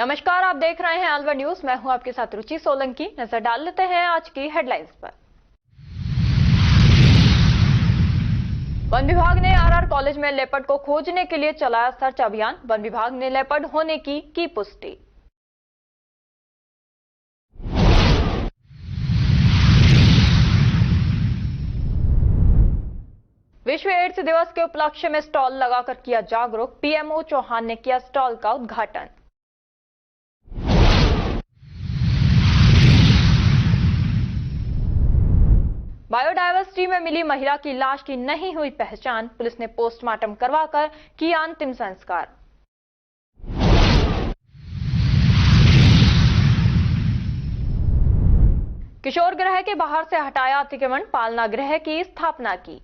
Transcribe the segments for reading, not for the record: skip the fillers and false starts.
नमस्कार, आप देख रहे हैं अलवर न्यूज। मैं हूं आपके साथ रुचि सोलंकी। नजर डाल लेते हैं आज की हेडलाइंस पर। वन विभाग ने आरआर कॉलेज में लेपर्ड को खोजने के लिए चलाया सर्च अभियान। वन विभाग ने लेपर्ड होने की पुष्टि। विश्व एड्स दिवस के उपलक्ष्य में स्टॉल लगाकर किया जागरूक। पीएमओ चौहान ने किया स्टॉल का उद्घाटन। बायोडायवर्सिटी में मिली महिला की लाश की नहीं हुई पहचान। पुलिस ने पोस्टमार्टम करवाकर किया अंतिम संस्कार। किशोर गृह के बाहर से हटाया अतिक्रमण। पालना गृह की स्थापना की।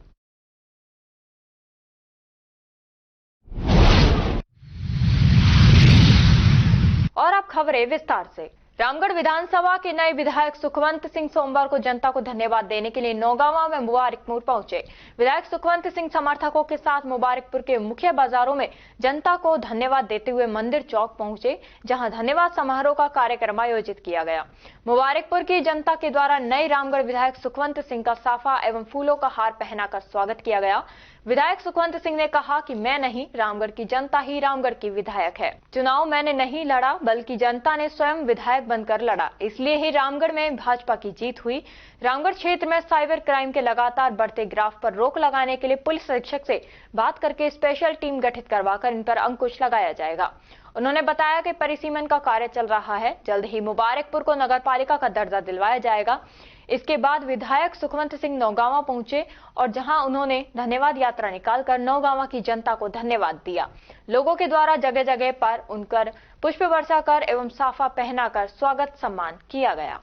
और अब खबरें विस्तार से। रामगढ़ विधानसभा के नए विधायक सुखवंत सिंह सोमवार को जनता को धन्यवाद देने के लिए नौगांवा में मुबारकपुर पहुंचे। विधायक सुखवंत सिंह समर्थकों के साथ मुबारकपुर के मुख्य बाजारों में जनता को धन्यवाद देते हुए मंदिर चौक पहुंचे, जहां धन्यवाद समारोह का कार्यक्रम आयोजित किया गया। मुबारकपुर की जनता के द्वारा नए रामगढ़ विधायक सुखवंत सिंह का साफा एवं फूलों का हार पहनाकर स्वागत किया गया। विधायक सुखवंत सिंह ने कहा कि मैं नहीं, रामगढ़ की जनता ही रामगढ़ की विधायक है। चुनाव मैंने नहीं लड़ा, बल्कि जनता ने स्वयं विधायक बनकर लड़ा, इसलिए ही रामगढ़ में भाजपा की जीत हुई। रामगढ़ क्षेत्र में साइबर क्राइम के लगातार बढ़ते ग्राफ पर रोक लगाने के लिए पुलिस अधीक्षक से बात करके स्पेशल टीम गठित करवाकर इन पर अंकुश लगाया जाएगा। उन्होंने बताया कि परिसीमन का कार्य चल रहा है। जल्द ही मुबारकपुर को नगरपालिका का दर्जा दिलवाया जाएगा। इसके बाद विधायक सुखवंत सिंह नौगांवा पहुंचे और जहां उन्होंने धन्यवाद यात्रा निकालकर नौगांवा की जनता को धन्यवाद दिया। लोगों के द्वारा जगह जगह पर उनकर पुष्प वर्षा कर एवं साफा पहनाकर स्वागत सम्मान किया गया।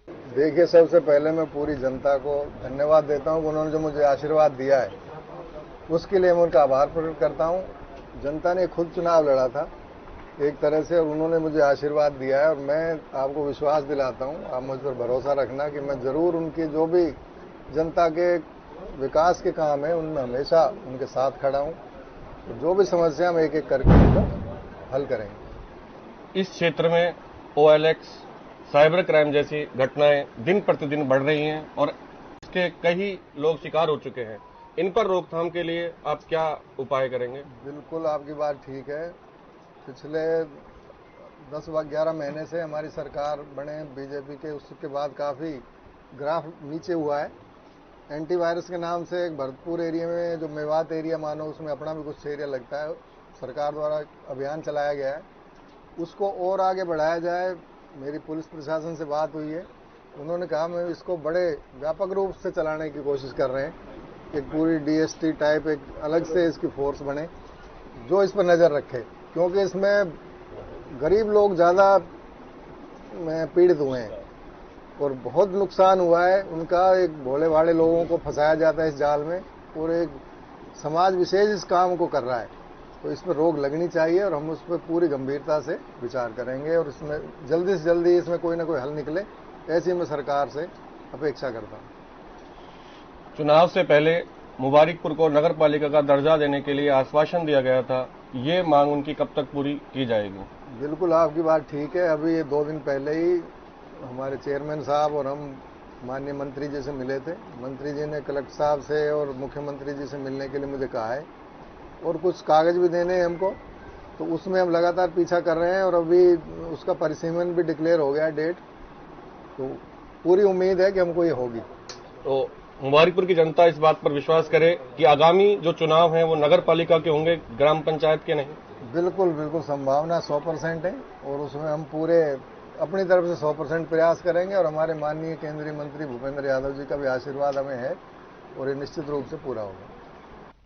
देखिए, सबसे पहले मैं पूरी जनता को धन्यवाद देता हूं कि उन्होंने जो मुझे आशीर्वाद दिया है उसके लिए मैं उनका आभार प्रकट करता हूं। जनता ने खुद चुनाव लड़ा था एक तरह से, और उन्होंने मुझे आशीर्वाद दिया है और मैं आपको विश्वास दिलाता हूं, आप मुझ पर भरोसा रखना कि मैं जरूर उनके जो भी जनता के विकास के काम है उनमें हमेशा उनके साथ खड़ा हूं। तो जो भी समस्या हम एक एक करके उनको हल करेंगे। इस क्षेत्र में OLX, साइबर क्राइम जैसी घटनाएं दिन प्रतिदिन बढ़ रही हैं और इसके कई लोग शिकार हो चुके हैं। इन पर रोकथाम के लिए आप क्या उपाय करेंगे? बिल्कुल, आपकी बात ठीक है। पिछले 10-11 महीने से हमारी सरकार बने बीजेपी के, उसके बाद काफ़ी ग्राफ नीचे हुआ है। एंटीवायरस के नाम से एक भरतपुर एरिया में जो मेवात एरिया मानो, उसमें अपना भी कुछ एरिया लगता है, सरकार द्वारा अभियान चलाया गया है, उसको और आगे बढ़ाया जाए। मेरी पुलिस प्रशासन से बात हुई है, उन्होंने कहा मैं इसको बड़े व्यापक रूप से चलाने की कोशिश कर रहे हैं। एक पूरी DST टाइप एक अलग से इसकी फोर्स बने जो इस पर नज़र रखे, क्योंकि इसमें गरीब लोग ज़्यादा पीड़ित हुए हैं और बहुत नुकसान हुआ है उनका। एक भोले भाले लोगों को फंसाया जाता है इस जाल में और एक समाज विशेष इस काम को कर रहा है। तो इस पर रोक लगनी चाहिए और हम उस पर पूरी गंभीरता से विचार करेंगे और इसमें जल्दी से जल्दी इसमें कोई ना कोई हल निकले, ऐसी मैं सरकार से अपेक्षा करता हूँ। चुनाव से पहले मुबारकपुर को नगरपालिका का दर्जा देने के लिए आश्वासन दिया गया था, ये मांग उनकी कब तक पूरी की जाएगी? बिल्कुल, आपकी बात ठीक है। अभी ये 2 दिन पहले ही हमारे चेयरमैन साहब और हम माननीय मंत्री जी से मिले थे। मंत्री जी ने कलेक्टर साहब से और मुख्यमंत्री जी से मिलने के लिए मुझे कहा है और कुछ कागज भी देने हैं हमको, तो उसमें हम लगातार पीछा कर रहे हैं और अभी उसका परिसीमन भी डिक्लेयर हो गया डेट, तो पूरी उम्मीद है कि हमको ये होगी। तो मुबारकपुर की जनता इस बात पर विश्वास करे कि आगामी जो चुनाव हैं वो नगर पालिका के होंगे, ग्राम पंचायत के नहीं? बिल्कुल बिल्कुल, संभावना 100% है और उसमें हम पूरे अपनी तरफ से 100% प्रयास करेंगे और हमारे माननीय केंद्रीय मंत्री भूपेंद्र यादव जी का भी आशीर्वाद हमें है और ये निश्चित रूप से पूरा होगा।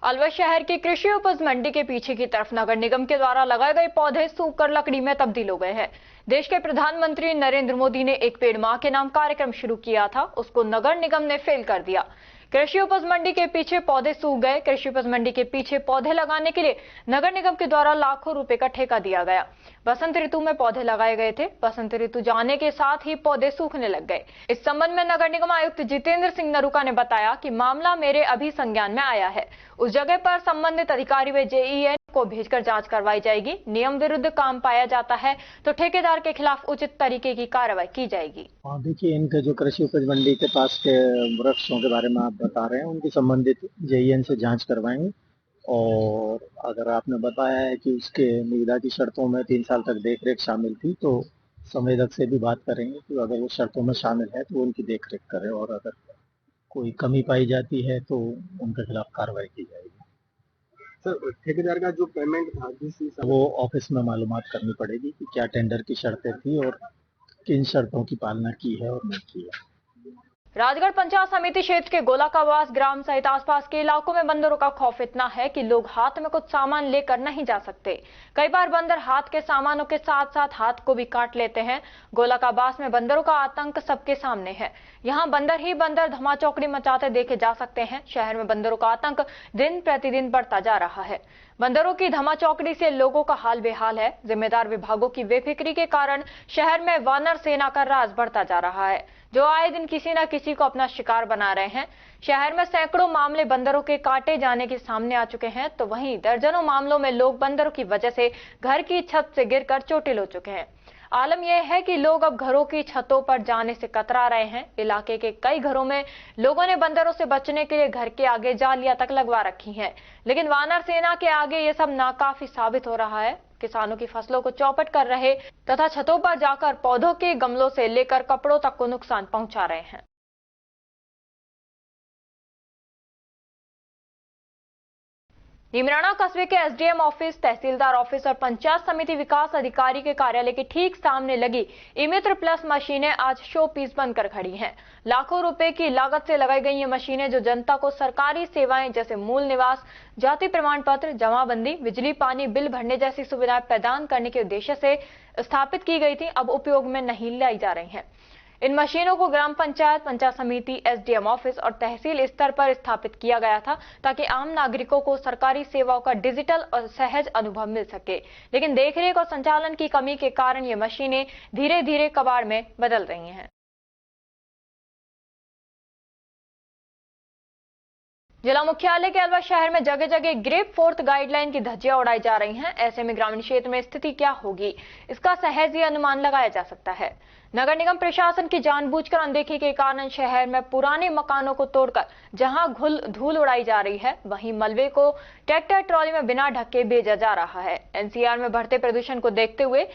अलवर शहर की कृषि उपज मंडी के पीछे की तरफ नगर निगम के द्वारा लगाए गए पौधे सूखकर लकड़ी में तब्दील हो गए हैं। देश के प्रधानमंत्री नरेंद्र मोदी ने एक पेड़ मां के नाम कार्यक्रम शुरू किया था, उसको नगर निगम ने फेल कर दिया। कृषि उपज मंडी के पीछे पौधे सूख गए। कृषि उपज मंडी के पीछे पौधे लगाने के लिए नगर निगम के द्वारा लाखों रुपए का ठेका दिया गया। बसंत ऋतु में पौधे लगाए गए थे। बसंत ऋतु जाने के साथ ही पौधे सूखने लग गए। इस संबंध में नगर निगम आयुक्त जितेंद्र सिंह नरूका ने बताया कि मामला मेरे अभी संज्ञान में आया है। उस जगह पर संबंधित अधिकारी व जेईएन को भेजकर जांच करवाई जाएगी। नियम विरुद्ध काम पाया जाता है तो ठेकेदार के खिलाफ उचित तरीके की कार्रवाई की जाएगी। देखिए, इनके जो कृषि उपज मंडी के पास के वृक्षों के बारे में आप बता रहे हैं, उनकी संबंधित जेईएन से जांच करवाएंगे। और अगर आपने बताया है कि उसके निविदा की शर्तों में 3 साल तक देखरेख शामिल थी, तो संवेदक से भी बात करेंगे कि अगर वो शर्तों में शामिल है तो उनकी देखरेख करें, और अगर कोई कमी पाई जाती है तो उनके खिलाफ कार्रवाई की जाएगी। सर, ठेकेदार का जो पेमेंट था वो ऑफिस में मालूमात करनी पड़ेगी कि क्या टेंडर की शर्तें थी और किन शर्तों की पालना की है और नहीं की है। राजगढ़ पंचायत समिति क्षेत्र के गोलाकावास ग्राम सहित आसपास के इलाकों में बंदरों का खौफ इतना है कि लोग हाथ में कुछ सामान लेकर नहीं जा सकते। कई बार बंदर हाथ के सामानों के साथ साथ हाथ को भी काट लेते हैं। गोलाकावास में बंदरों का आतंक सबके सामने है। यहाँ बंदर ही बंदर धमाचौकड़ी मचाते देखे जा सकते हैं। शहर में बंदरों का आतंक दिन प्रतिदिन बढ़ता जा रहा है। बंदरों की धमाचौकड़ी से लोगों का हाल बेहाल है। जिम्मेदार विभागों की बेफिक्री के कारण शहर में वानर सेना का राज बढ़ता जा रहा है, जो आए दिन किसी न किसी को अपना शिकार बना रहे हैं। शहर में सैकड़ों मामले बंदरों के काटे जाने के सामने आ चुके हैं, तो वहीं दर्जनों मामलों में लोग बंदरों की वजह से घर की छत से गिरकर चोटिल हो चुके हैं। आलम यह है कि लोग अब घरों की छतों पर जाने से कतरा रहे हैं। इलाके के कई घरों में लोगों ने बंदरों से बचने के लिए घर के आगे जालियां तक लगवा रखी हैं, लेकिन वानर सेना के आगे ये सब नाकाफी साबित हो रहा है। किसानों की फसलों को चौपट कर रहे तथा छतों पर जाकर पौधों के गमलों से लेकर कपड़ों तक को नुकसान पहुंचा रहे हैं। नीमराना कस्बे के एसडीएम ऑफिस, तहसीलदार ऑफिस और पंचायत समिति विकास अधिकारी के कार्यालय के ठीक सामने लगी ई-मित्र प्लस मशीनें आज शो पीस बनकर खड़ी हैं। लाखों रुपए की लागत से लगाई गई ये मशीनें जो जनता को सरकारी सेवाएं जैसे मूल निवास, जाति प्रमाण पत्र, जमाबंदी, बिजली पानी बिल भरने जैसी सुविधाएं प्रदान करने के उद्देश्य से स्थापित की गई थी, अब उपयोग में नहीं लाई जा रही हैं। इन मशीनों को ग्राम पंचायत, पंचायत समिति, एसडीएम ऑफिस और तहसील स्तर पर स्थापित किया गया था ताकि आम नागरिकों को सरकारी सेवाओं का डिजिटल और सहज अनुभव मिल सके। लेकिन देखरेख और संचालन की कमी के कारण ये मशीनें धीरे धीरे कबाड़ में बदल रही हैं। जिला मुख्यालय के अलवर शहर में जगह जगह ग्रेप फोर्थ गाइडलाइन की धज्जियां उड़ाई जा रही हैं। ऐसे में ग्रामीण क्षेत्र में स्थिति क्या होगी, इसका सहज ही अनुमान लगाया जा सकता है। नगर निगम प्रशासन की जानबूझकर अनदेखी के कारण शहर में पुराने मकानों को तोड़कर जहां धूल उड़ाई जा रही है, वहीं मलबे को ट्रैक्टर ट्रॉली में बिना ढके भेजा जा रहा है। एनसीआर में बढ़ते प्रदूषण को देखते हुए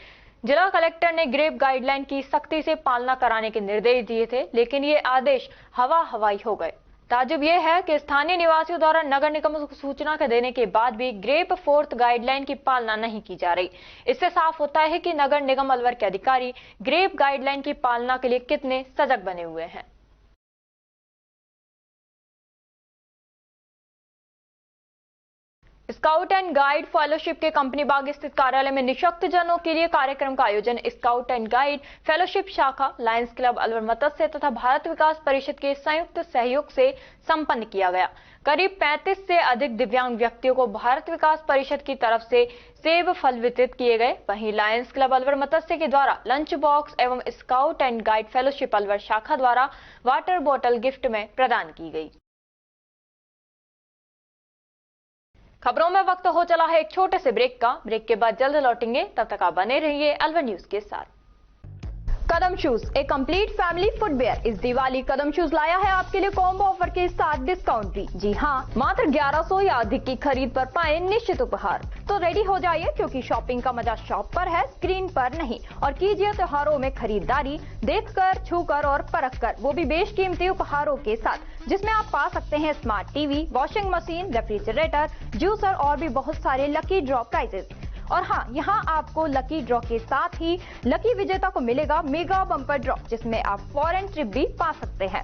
जिला कलेक्टर ने ग्रेप गाइडलाइन की सख्ती से पालना कराने के निर्देश दिए थे, लेकिन ये आदेश हवाई हो गए। ताजुब यह है कि स्थानीय निवासियों द्वारा नगर निगम को सूचना देने के बाद भी ग्रेप फोर्थ गाइडलाइन की पालना नहीं की जा रही। इससे साफ होता है कि नगर निगम अलवर के अधिकारी ग्रेप गाइडलाइन की पालना के लिए कितने सजग बने हुए हैं। स्काउट एंड गाइड फेलोशिप के कंपनी बाग स्थित कार्यालय में निःशक्त जनों के लिए कार्यक्रम का आयोजन स्काउट एंड गाइड फेलोशिप शाखा, लायंस क्लब अलवर मत्स्य तथा भारत विकास परिषद के संयुक्त सहयोग से संपन्न किया गया। करीब 35 से अधिक दिव्यांग व्यक्तियों को भारत विकास परिषद की तरफ से सेब फल वितरित किए गए। वहीं लायंस क्लब अलवर मत्स्य के द्वारा लंच बॉक्स एवं scout and guide fellowship Alwar शाखा द्वारा वाटर बोतल गिफ्ट में प्रदान की गई। खबरों में वक्त हो चला है एक छोटे से ब्रेक का। ब्रेक के बाद जल्द लौटेंगे, तब तक आप बने रहिए अलवर न्यूज के साथ। कदम शूज, एक कंप्लीट फैमिली फुटवेयर। इस दिवाली कदम शूज लाया है आपके लिए कॉम्बो ऑफर के साथ डिस्काउंट भी। जी हाँ, मात्र 1100 या अधिक की खरीद पर पाए निश्चित उपहार। तो रेडी हो जाइए, क्योंकि शॉपिंग का मजा शॉप पर है, स्क्रीन पर नहीं। और कीजिए त्योहारों में खरीदारी देखकर, छूकर और परखकर, वो भी बेशकीमती उपहारों के साथ, जिसमें आप पा सकते हैं smart TV, washing machine, refrigerator, juicer और भी बहुत सारे लकी ड्रॉ प्राइजेस। और हाँ, यहाँ आपको लकी ड्रॉ के साथ ही लकी विजेता को मिलेगा मेगा बम्पर ड्रॉ, जिसमें आप फॉरेन ट्रिप भी पा सकते हैं।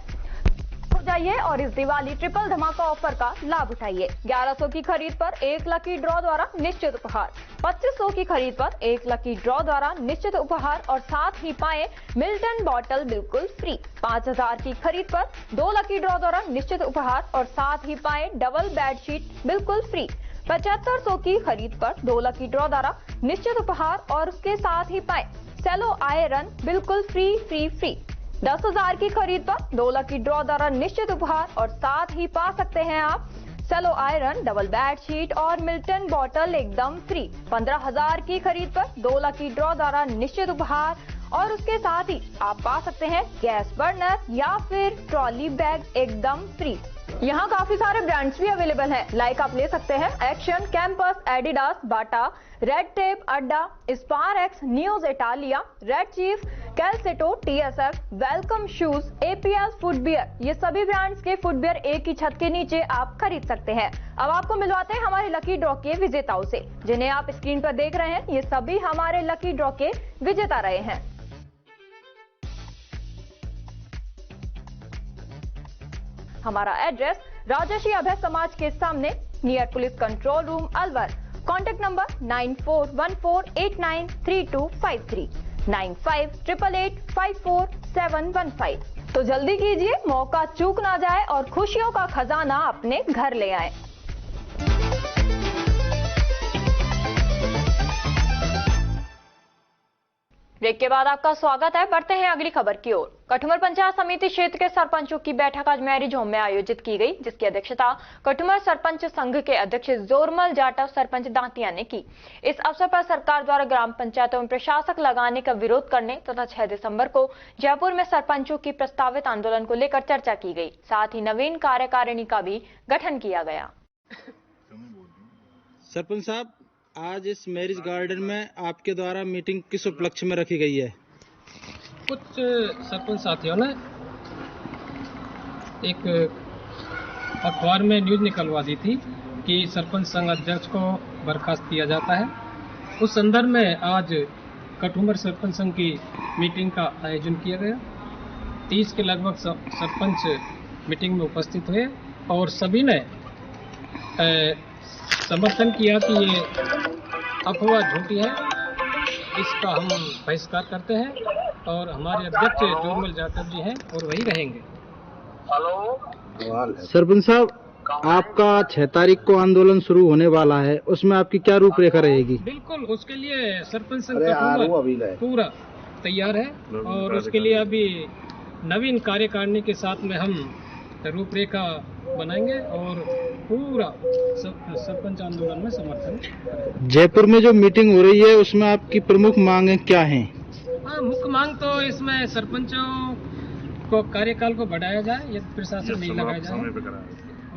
जाइए और इस दिवाली ट्रिपल धमाका ऑफर का लाभ उठाइए। 1100 की खरीद पर 1 लकी ड्रॉ द्वारा निश्चित उपहार, 2500 की खरीद पर 1 लकी ड्रॉ द्वारा निश्चित उपहार और साथ ही पाए मिल्टन बॉटल बिल्कुल फ्री। 5000 की खरीद पर 2 लकी ड्रॉ द्वारा निश्चित उपहार और साथ ही पाए डबल बेडशीट बिल्कुल फ्री। 7500 की खरीद पर 2 लकी ड्रॉ द्वारा निश्चित उपहार और उसके साथ ही पाए सेलो आयरन बिल्कुल फ्री। 10,000 की खरीद पर 2 लकी ड्रॉ द्वारा निश्चित उपहार और साथ ही पा सकते हैं आप सेलो आयरन, डबल बेडशीट और मिल्टन बॉटल एकदम फ्री। 15,000 की खरीद पर 2 लकी ड्रॉ द्वारा निश्चित उपहार और उसके साथ ही आप पा सकते हैं गैस बर्नर या फिर ट्रॉली बैग एकदम फ्री। यहाँ काफी सारे ब्रांड्स भी अवेलेबल हैं। लाइक आप ले सकते हैं Action, Campus, Adidas, Bata, Red Tape, Adda, Sparx, नियोज इटालिया, Red Chief, Calcetto, TSF, Welcome Shoes, APL footwear, ये सभी ब्रांड्स के फुटवियर एक ही छत के नीचे आप खरीद सकते हैं। अब आपको मिलवाते हैं हमारे लकी ड्रॉ के विजेताओं से, जिन्हें आप स्क्रीन पर देख रहे हैं। ये सभी हमारे लकी ड्रॉ के विजेता रहे हैं। हमारा एड्रेस राजर्षि अभय समाज के सामने, near police control room, Alwar. Contact number 9414893253, 9588854715। तो जल्दी कीजिए, मौका चूक ना जाए और खुशियों का खजाना अपने घर ले आए। ब्रेक के बाद आपका स्वागत है। बढ़ते हैं अगली खबर की ओर। कठुमर पंचायत समिति क्षेत्र के सरपंचों की बैठक आज मैरिज होम में आयोजित की गई, जिसकी अध्यक्षता कठुमर सरपंच संघ के अध्यक्ष जोरमल जाटव सरपंच दांतिया ने की। इस अवसर पर सरकार द्वारा ग्राम पंचायतों में प्रशासक लगाने का विरोध करने तथा 6 दिसंबर को जयपुर में सरपंचों की प्रस्तावित आंदोलन को लेकर चर्चा की गई। साथ ही नवीन कार्यकारिणी का भी गठन किया गया। सरपंच साहब, आज इस मैरिज गार्डन में आपके द्वारा मीटिंग किस उपलक्ष्य में रखी गई है? कुछ सरपंच साथियों ने एक अखबार में न्यूज निकलवा दी थी कि सरपंच संघ अध्यक्ष को बर्खास्त किया जाता है। उस संदर्भ में आज कठुमर सरपंच संघ की मीटिंग का आयोजन किया गया। 30 के लगभग सरपंच मीटिंग में उपस्थित हुए और सभी ने समर्थन किया कि ये अफवाह झूठी है, इसका हम बहिष्कार करते हैं और हमारे अध्यक्ष जोरमल जाटव जी हैं और वही रहेंगे। सरपंच साहब, आपका 6 तारीख को आंदोलन शुरू होने वाला है, उसमें आपकी क्या रूपरेखा रहेगी? बिल्कुल, उसके लिए सरपंच संघ पूरा तैयार है और उसके लिए अभी नवीन कार्यकारिणी के साथ में हम रूपरेखा बनाएंगे और पूरा सरपंच आंदोलन में समर्थन करेंगे। जयपुर में जो मीटिंग हो रही है उसमें आपकी प्रमुख मांगें क्या हैं? मुख्य मांग तो इसमें सरपंचों को कार्यकाल को बढ़ाया जाए, यदि प्रशासक नहीं लगाया जाए,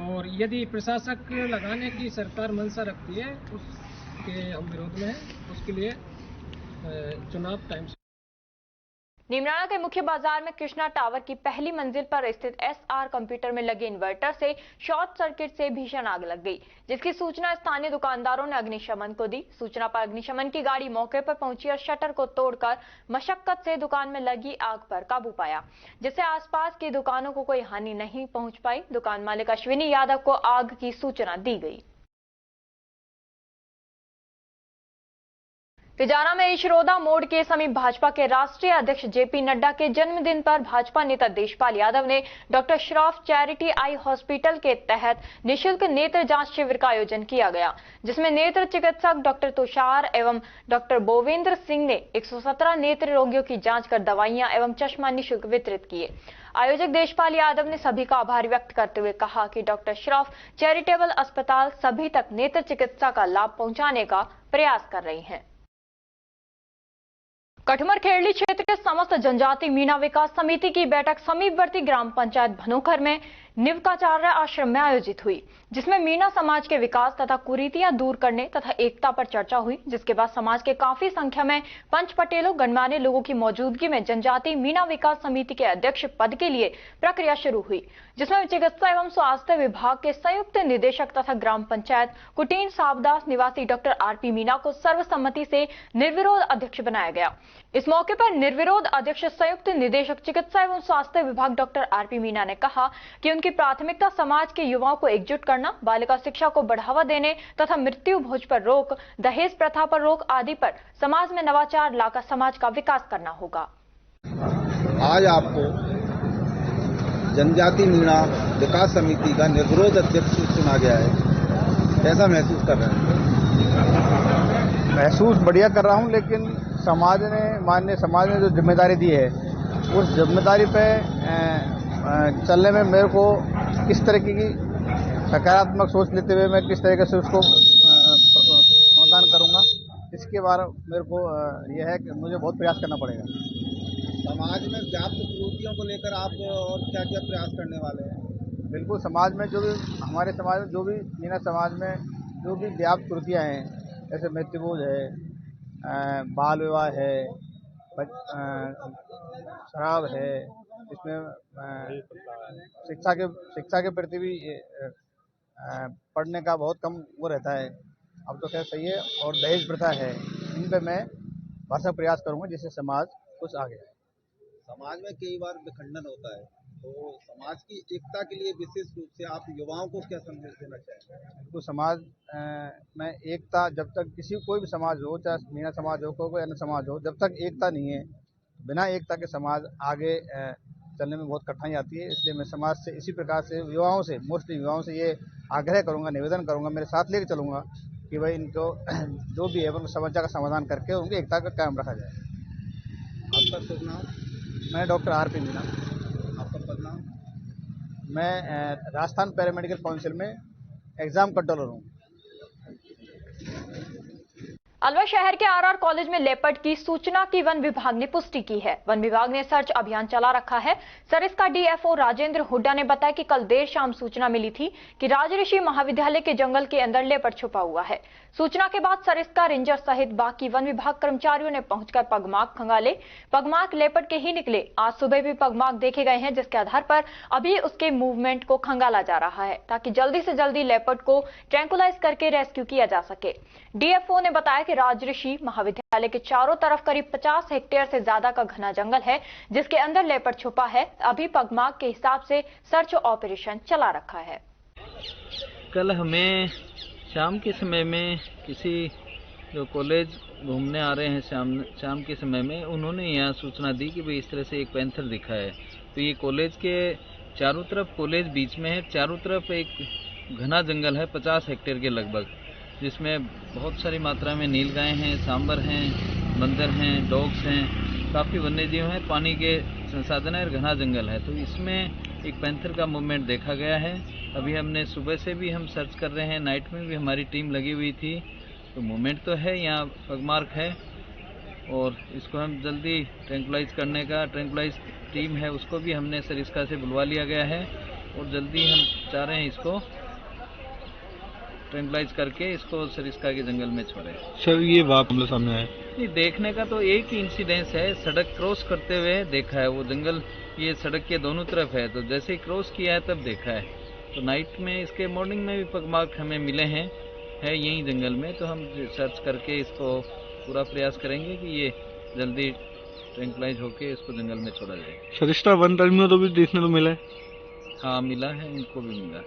और यदि प्रशासक लगाने की सरकार मंशा रखती है उसके हम विरोध में हैं। उसके लिए चुनाव टाइम। नीमराना के मुख्य बाजार में कृष्णा टावर की पहली मंजिल पर स्थित एसआर कंप्यूटर में लगे इन्वर्टर से शॉर्ट सर्किट से भीषण आग लग गई, जिसकी सूचना स्थानीय दुकानदारों ने अग्निशमन को दी। सूचना पर अग्निशमन की गाड़ी मौके पर पहुंची और शटर को तोड़कर मशक्कत से दुकान में लगी आग पर काबू पाया, जिससे आसपास की दुकानों को कोई हानि नहीं पहुंच पाई। दुकान मालिक अश्विनी यादव को आग की सूचना दी गई। तिजारा में इशरोदा मोड़ के समीप भाजपा के राष्ट्रीय अध्यक्ष जेपी नड्डा के जन्मदिन पर भाजपा नेता देशपाल यादव ने doctor Shroff charity eye hospital के तहत निःशुल्क नेत्र जांच शिविर का आयोजन किया गया, जिसमें नेत्र चिकित्सक डॉक्टर तुषार एवं डॉक्टर बोवेंद्र सिंह ने 117 नेत्र रोगियों की जांच कर दवाइयां एवं चश्मा निःशुल्क वितरित किए। आयोजक देशपाल यादव ने सभी का आभार व्यक्त करते हुए कहा कि डॉक्टर श्रॉफ चैरिटेबल अस्पताल सभी तक नेत्र चिकित्सा का लाभ पहुंचाने का प्रयास कर रही है। कठुमर खेड़ली क्षेत्र के समस्त जनजाति मीना विकास समिति की बैठक समीपवर्ती ग्राम पंचायत भनोखर में निवकाचार्य आश्रम में आयोजित हुई, जिसमें मीना समाज के विकास तथा कुरीतियां दूर करने तथा एकता पर चर्चा हुई। जिसके बाद समाज के काफी संख्या में पंच पटेलों गणमान्य लोगों की मौजूदगी में जनजाति मीना विकास समिति के अध्यक्ष पद के लिए प्रक्रिया शुरू हुई, जिसमें चिकित्सा एवं स्वास्थ्य विभाग के संयुक्त निदेशक तथा ग्राम पंचायत कुटीन साबदास निवासी डॉक्टर आरपी मीना को सर्वसम्मति से निर्विरोध अध्यक्ष बनाया गया। इस मौके पर निर्विरोध अध्यक्ष संयुक्त निदेशक चिकित्सा एवं स्वास्थ्य विभाग डॉक्टर आरपी मीना ने कहा कि उनकी प्राथमिकता समाज के युवाओं को एकजुट करना, बालिका शिक्षा को बढ़ावा देने तथा मृत्यु भोज पर रोक, दहेज प्रथा पर रोक आदि पर समाज में नवाचार लाकर समाज का विकास करना होगा। आज आपको जनजाति मीणा विकास समिति का निर्विरोध अध्यक्ष चुना गया है, कैसा महसूस कर रहे हैं? महसूस बढ़िया कर रहा हूं, लेकिन माननीय समाज ने जो जिम्मेदारी दी है उस जिम्मेदारी पे चलने में मेरे को किस तरीके की सकारात्मक सोच लेते हुए मैं किस तरीके से उसको समाधान करूंगा, इसके बारे मेरे को यह है कि मुझे बहुत प्रयास करना पड़ेगा। समाज में व्याप्त कुरीतियों को लेकर आप और क्या क्या प्रयास करने वाले हैं? बिल्कुल, समाज में जो भी हमारे समाज में जो भी मीना समाज में जो भी व्याप्त कुरीतियाँ हैं, जैसे मृत्युभोज है, बाल विवाह है, शराब है, इसमें शिक्षा के प्रति भी पढ़ने का बहुत कम वो रहता है, अब तो खैर सही है, और दहेज प्रथा है, इन पे मैं भरसक प्रयास करूंगा जिससे समाज कुछ आगे आए। समाज में कई बार विखंडन होता है, तो समाज की एकता के लिए विशेष रूप से आप युवाओं को क्या संदेश देना चाहेंगे? तो समाज में एकता, जब तक कोई भी समाज हो, चाहे मीना समाज हो, कोई अन्य समाज हो, जब तक एकता नहीं है, बिना एकता के समाज आगे चलने में बहुत कठिनाई आती है। इसलिए मैं समाज से इसी प्रकार से मोस्टली युवाओं से ये आग्रह करूंगा, निवेदन करूंगा, मेरे साथ लेकर चलूंगा कि भाई इनको जो भी है उनकी समस्या का समाधान करके उनकी एकता का कायम रखा जाए। आपका शुभ नाम? मैं डॉक्टर आरपी मीना। आपका पद नाम? मैं राजस्थान पैरामेडिकल काउंसिल में एग्जाम कंट्रोलर हूँ। अलवर शहर के आरआर कॉलेज में लेपर्ड की सूचना की वन विभाग ने पुष्टि की है। वन विभाग ने सर्च अभियान चला रखा है। सरिस्का डीएफओ राजेंद्र हुड्डा ने बताया कि कल देर शाम सूचना मिली थी कि राजऋषि महाविद्यालय के जंगल के अंदर लेपर्ड छुपा हुआ है। सूचना के बाद सरिस्का रेंजर सहित बाकी वन विभाग कर्मचारियों ने पहुंचकर पगमार्क खंगाले। पगमार्क लेपर्ड के ही निकले। आज सुबह भी पगमार्क देखे गए हैं, जिसके आधार पर अभी उसके मूवमेंट को खंगाला जा रहा है ताकि जल्दी से जल्दी लेपर्ड को ट्रैंकुलाइज करके रेस्क्यू किया जा सके। डीएफओ ने बताया कि राजऋषि महाविद्यालय के चारों तरफ करीब 50 हेक्टेयर से ज्यादा का घना जंगल है, जिसके अंदर लेपर्ड छुपा है। अभी पगमार्क के हिसाब से सर्च ऑपरेशन चला रखा है। कल हमें शाम के समय में किसी जो कॉलेज घूमने आ रहे हैं शाम के समय में, उन्होंने यहाँ सूचना दी कि भाई इस तरह से एक पैंथर दिखा है। तो ये कॉलेज के चारों तरफ, कॉलेज बीच में है, चारों तरफ एक घना जंगल है 50 हेक्टेयर के लगभग, जिसमें बहुत सारी मात्रा में नीलगाय हैं, सांबर हैं, बंदर हैं, डॉग्स हैं, काफ़ी वन्यजीव हैं, पानी के संसाधन है और घना जंगल है। तो इसमें एक पैंथर का मूवमेंट देखा गया है। अभी हमने सुबह से भी हम सर्च कर रहे हैं, नाइट में भी हमारी टीम लगी हुई थी। तो मूवमेंट तो है, यहाँ पगमार्क है और इसको हम जल्दी ट्रैंकुलाइज करने का ट्रैंकुलाइज टीम है, उसको भी हमने सरिस्का से बुलवा लिया गया है और जल्दी हम चाह रहे हैं इसको ट्रैंकुलाइज करके इसको सरिस्का के जंगल में छोड़े। सर, ये मामला सामने आया? नहीं, देखने का तो एक ही इंसिडेंस है, सड़क क्रॉस करते हुए देखा है। वो जंगल ये सड़क के दोनों तरफ है, तो जैसे ही क्रॉस किया है तब देखा है। तो नाइट में इसके मॉर्निंग में भी पगमार्क हमें मिले हैं, है यही जंगल में। तो हम सर्च करके इसको पूरा प्रयास करेंगे कि ये जल्दी ट्रैंकुलाइज होके इसको जंगल में छोड़ा जाए। सरिस्का वन कर्मियों को भी देखने को मिला है? हाँ, मिला है, इनको भी मिला।